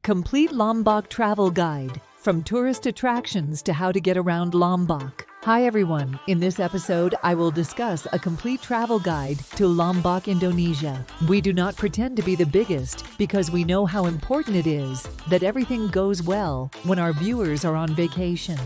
Complete Lombok Travel Guide, from tourist attractions to how to get around Lombok. Hi everyone, in this episode I will discuss a complete travel guide to Lombok, Indonesia. We do not pretend to be the biggest because we know how important it is that everything goes well when our viewers are on vacation.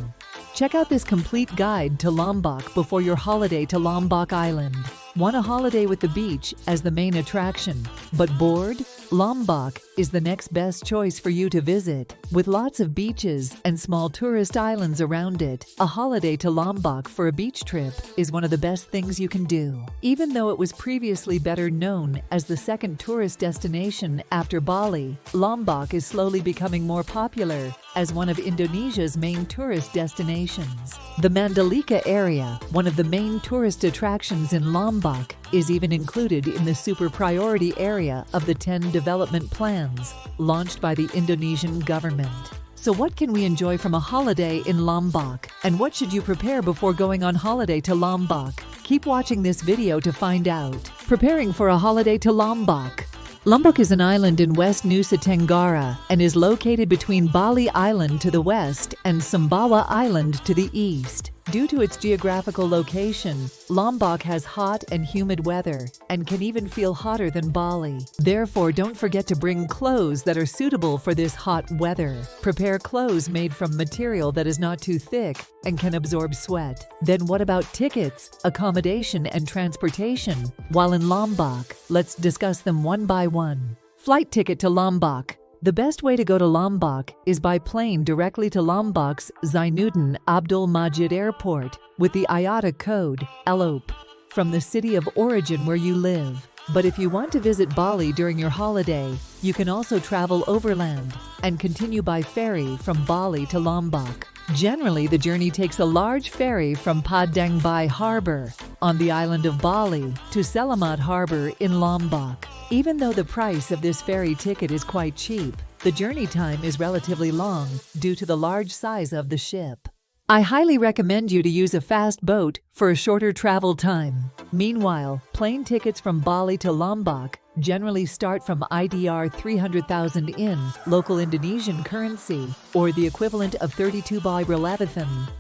Check out this complete guide to Lombok before your holiday to Lombok Island. Want a holiday with the beach as the main attraction, but bored? Lombok is the next best choice for you to visit. With lots of beaches and small tourist islands around it, a holiday to Lombok for a beach trip is one of the best things you can do. Even though it was previously better known as the second tourist destination after Bali, Lombok is slowly becoming more popular as one of Indonesia's main tourist destinations. The Mandalika area, one of the main tourist attractions in Lombok, is even included in the super priority area of the 10 development plans launched by the Indonesian government. So what can we enjoy from a holiday in Lombok? And what should you prepare before going on holiday to Lombok? Keep watching this video to find out. Preparing for a holiday to Lombok. Lombok is an island in West Nusa Tenggara and is located between Bali Island to the west and Sumbawa Island to the east. Due to its geographical location, Lombok has hot and humid weather and can even feel hotter than Bali. Therefore, don't forget to bring clothes that are suitable for this hot weather. Prepare clothes made from material that is not too thick and can absorb sweat. Then what about tickets, accommodation, and transportation? While in Lombok, let's discuss them one by one. Flight ticket to Lombok. The best way to go to Lombok is by plane directly to Lombok's Zainuddin Abdul Madjid Airport with the IATA code LOP from the city of origin where you live. But if you want to visit Bali during your holiday, you can also travel overland and continue by ferry from Bali to Lombok. Generally, the journey takes a large ferry from Padang Bai Harbor on the island of Bali to Selamat Harbor in Lombok. Even though the price of this ferry ticket is quite cheap, the journey time is relatively long due to the large size of the ship. I highly recommend you to use a fast boat for a shorter travel time. Meanwhile, plane tickets from Bali to Lombok generally start from IDR 300,000 in local Indonesian currency, or the equivalent of 32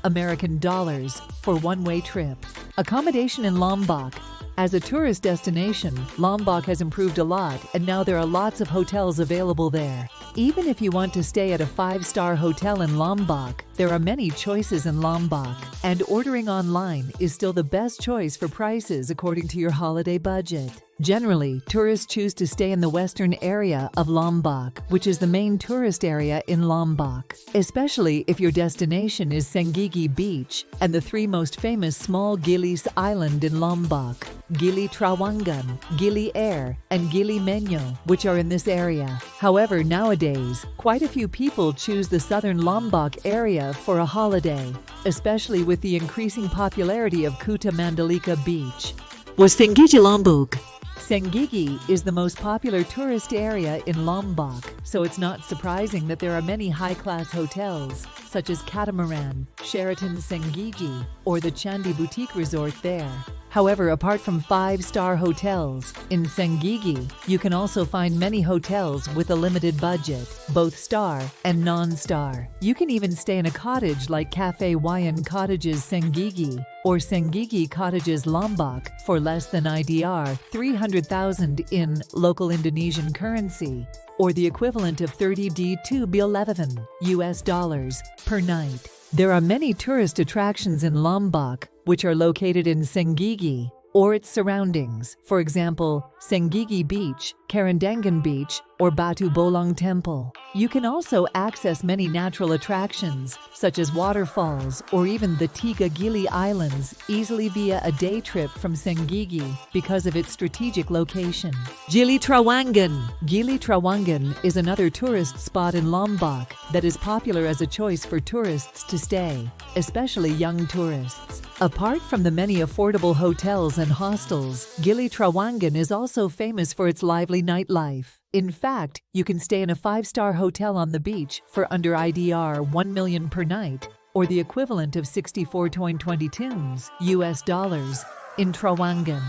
American dollars for one-way trip. Accommodation in Lombok. As a tourist destination, Lombok has improved a lot and now there are lots of hotels available there. Even if you want to stay at a 5-star hotel in Lombok, there are many choices in Lombok, and ordering online is still the best choice for prices according to your holiday budget. Generally, tourists choose to stay in the western area of Lombok, which is the main tourist area in Lombok, especially if your destination is Senggigi Beach and the 3 most famous small Gili Island in Lombok, Gili Trawangan, Gili Air, and Gili Meno, which are in this area. However, nowadays, quite a few people choose the southern Lombok area for a holiday, especially with the increasing popularity of Kuta Mandalika Beach. Was Senggigi Lombok? Senggigi is the most popular tourist area in Lombok, so it's not surprising that there are many high-class hotels, such as Catamaran, Sheraton Senggigi, or the Chandi Boutique Resort there. However, apart from 5-star hotels, in Senggigi, you can also find many hotels with a limited budget, both star and non-star. You can even stay in a cottage like Cafe Wayan Cottages Senggigi or Senggigi Cottages Lombok for less than IDR 300,000 in local Indonesian currency, or the equivalent of 32 US dollars per night. There are many tourist attractions in Lombok which are located in Senggigi or its surroundings. For example, Senggigi Beach, Kerandangan Beach, or Batu Bolong Temple. You can also access many natural attractions, such as waterfalls or even the Tiga Gili Islands, easily via a day trip from Senggigi because of its strategic location. Gili Trawangan. Gili Trawangan is another tourist spot in Lombok that is popular as a choice for tourists to stay, especially young tourists. Apart from the many affordable hotels and hostels, Gili Trawangan is also famous for its lively nightlife. In fact, you can stay in a 5-star hotel on the beach for under IDR 1 million per night, or the equivalent of 64.22 US dollars in Trawangan.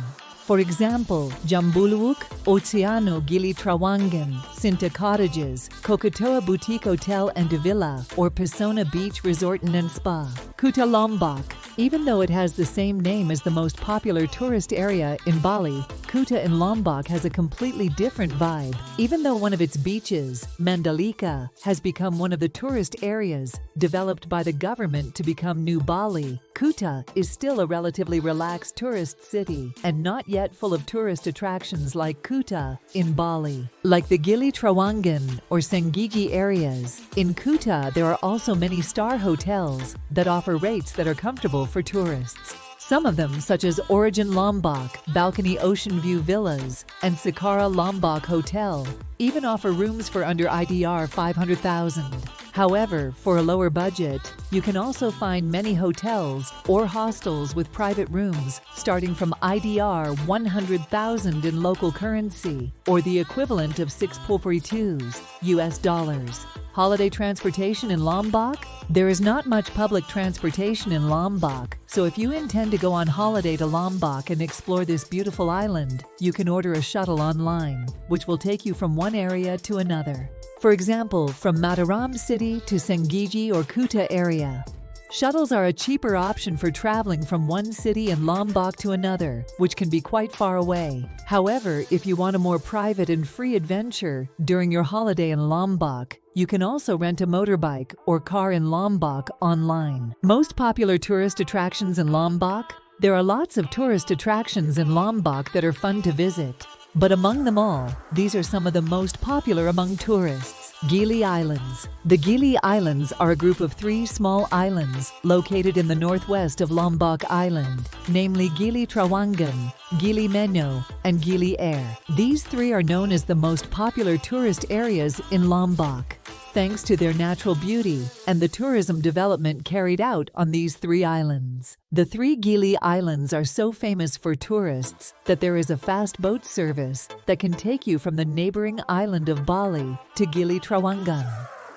For example, Jambuluwuk Oceano Gili Trawangan, Cinta Cottages, Cocotoa Boutique Hotel and Villa, or Pesona Beach Resort and Spa. Kuta Lombok. Even though it has the same name as the most popular tourist area in Bali, Kuta in Lombok has a completely different vibe. Even though one of its beaches, Mandalika, has become one of the tourist areas developed by the government to become New Bali, Kuta is still a relatively relaxed tourist city and not yet full of tourist attractions like Kuta in Bali. Like the Gili Trawangan or Senggigi areas, in Kuta there are also many star hotels that offer rates that are comfortable for tourists. Some of them, such as Origin Lombok, Balcony Ocean View Villas, and Sakara Lombok Hotel, even offer rooms for under IDR 500,000. However, for a lower budget, you can also find many hotels or hostels with private rooms starting from IDR 100,000 in local currency, or the equivalent of 6.42 US dollars. Holiday transportation in Lombok? There is not much public transportation in Lombok, so if you intend to go on holiday to Lombok and explore this beautiful island, you can order a shuttle online, which will take you from one area to another. For example, from Mataram City to Senggigi or Kuta area. Shuttles are a cheaper option for traveling from one city in Lombok to another, which can be quite far away. However, if you want a more private and free adventure during your holiday in Lombok, you can also rent a motorbike or car in Lombok online. Most popular tourist attractions in Lombok? There are lots of tourist attractions in Lombok that are fun to visit. But among them all, these are some of the most popular among tourists. Gili Islands. The Gili Islands are a group of 3 small islands located in the northwest of Lombok Island, namely Gili Trawangan, Gili Meno, and Gili Air. These 3 are known as the most popular tourist areas in Lombok, thanks to their natural beauty and the tourism development carried out on these 3 islands. The 3 Gili Islands are so famous for tourists that there is a fast boat service that can take you from the neighboring island of Bali to Gili Trawangan.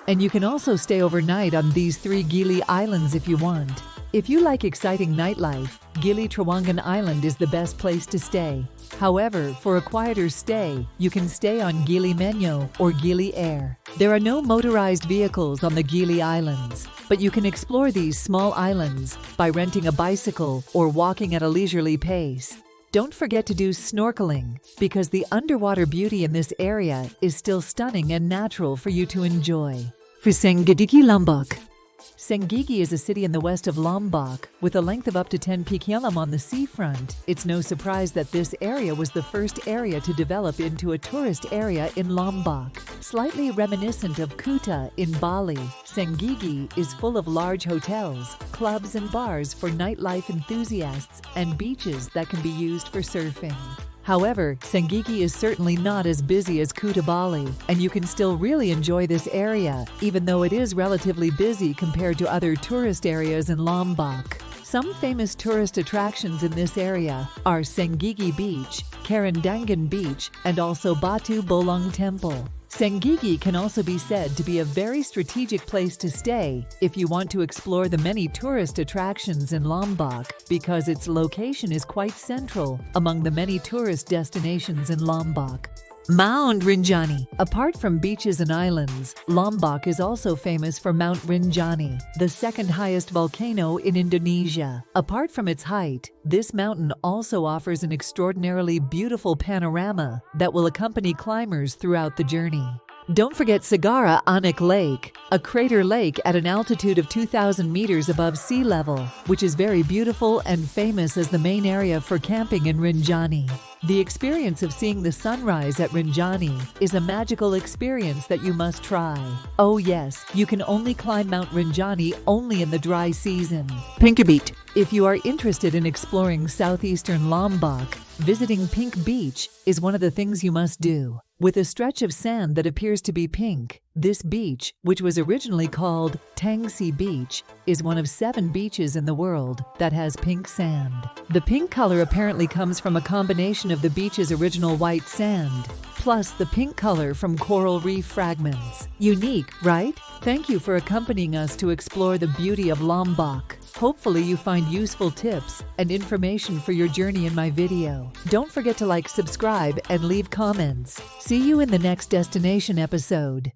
And you can also stay overnight on these 3 Gili Islands if you want. If you like exciting nightlife, Gili Trawangan Island is the best place to stay. However, for a quieter stay, you can stay on Gili Meno or Gili Air. There are no motorized vehicles on the Gili Islands, but you can explore these small islands by renting a bicycle or walking at a leisurely pace. Don't forget to do snorkeling, because the underwater beauty in this area is still stunning and natural for you to enjoy. For Senggigi Lombok. Senggigi is a city in the west of Lombok with a length of up to 10 km on the seafront. It's no surprise that this area was the first area to develop into a tourist area in Lombok. Slightly reminiscent of Kuta in Bali, Senggigi is full of large hotels, clubs and bars for nightlife enthusiasts and beaches that can be used for surfing. However, Senggigi is certainly not as busy as Kuta Bali, and you can still really enjoy this area, even though it is relatively busy compared to other tourist areas in Lombok. Some famous tourist attractions in this area are Senggigi Beach, Kerandangan Beach, and also Batu Bolong Temple. Senggigi can also be said to be a very strategic place to stay if you want to explore the many tourist attractions in Lombok, because its location is quite central among the many tourist destinations in Lombok. Mount Rinjani. Apart from beaches and islands, Lombok is also famous for Mount Rinjani, the second highest volcano in Indonesia. Apart from its height, this mountain also offers an extraordinarily beautiful panorama that will accompany climbers throughout the journey. Don't forget Sagara Anak Lake, a crater lake at an altitude of 2,000 meters above sea level, which is very beautiful and famous as the main area for camping in Rinjani. The experience of seeing the sunrise at Rinjani is a magical experience that you must try. Oh yes, you can only climb Mount Rinjani only in the dry season. Pink Beach. If you are interested in exploring southeastern Lombok, visiting Pink Beach is one of the things you must do. With a stretch of sand that appears to be pink, this beach, which was originally called Tangsi Beach, is one of 7 beaches in the world that has pink sand. The pink color apparently comes from a combination of the beach's original white sand, plus the pink color from coral reef fragments. Unique, right? Thank you for accompanying us to explore the beauty of Lombok. Hopefully you find useful tips and information for your journey in my video. Don't forget to like, subscribe, and leave comments. See you in the next destination episode.